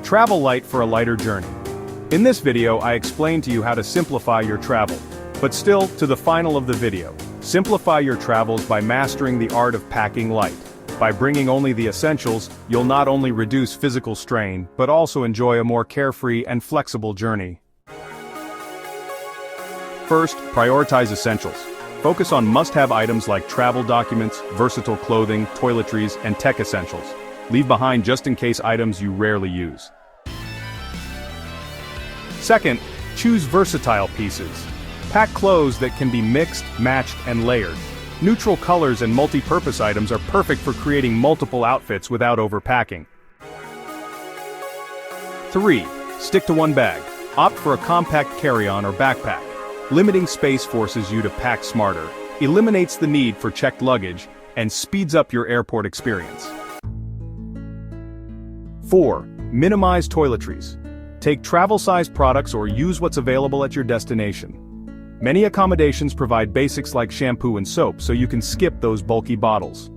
Travel light for a lighter journey. In this video I explain to you how to simplify your travel. But still, to the final of the video. Simplify your travels by mastering the art of packing light. By bringing only the essentials, you'll not only reduce physical strain, but also enjoy a more carefree and flexible journey. First, prioritize essentials. Focus on must-have items like travel documents, versatile clothing, toiletries, and tech essentials. Leave behind just-in-case items you rarely use. Second, choose versatile pieces. Pack clothes that can be mixed, matched, and layered. Neutral colors and multi-purpose items are perfect for creating multiple outfits without overpacking. 3. Stick to one bag. Opt for a compact carry-on or backpack. Limiting space forces you to pack smarter, eliminates the need for checked luggage, and speeds up your airport experience. 4. Minimize toiletries. Take travel-sized products or use what's available at your destination. Many accommodations provide basics like shampoo and soap, so you can skip those bulky bottles.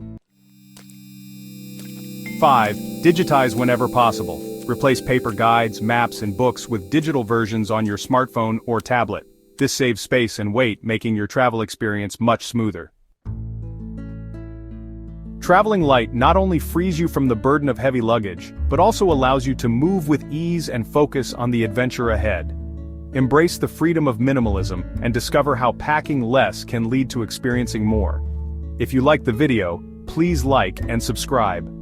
5. Digitize whenever possible. Replace paper guides, maps, and books with digital versions on your smartphone or tablet. This saves space and weight, making your travel experience much smoother. Traveling light not only frees you from the burden of heavy luggage, but also allows you to move with ease and focus on the adventure ahead. Embrace the freedom of minimalism and discover how packing less can lead to experiencing more. If you liked the video, please like and subscribe.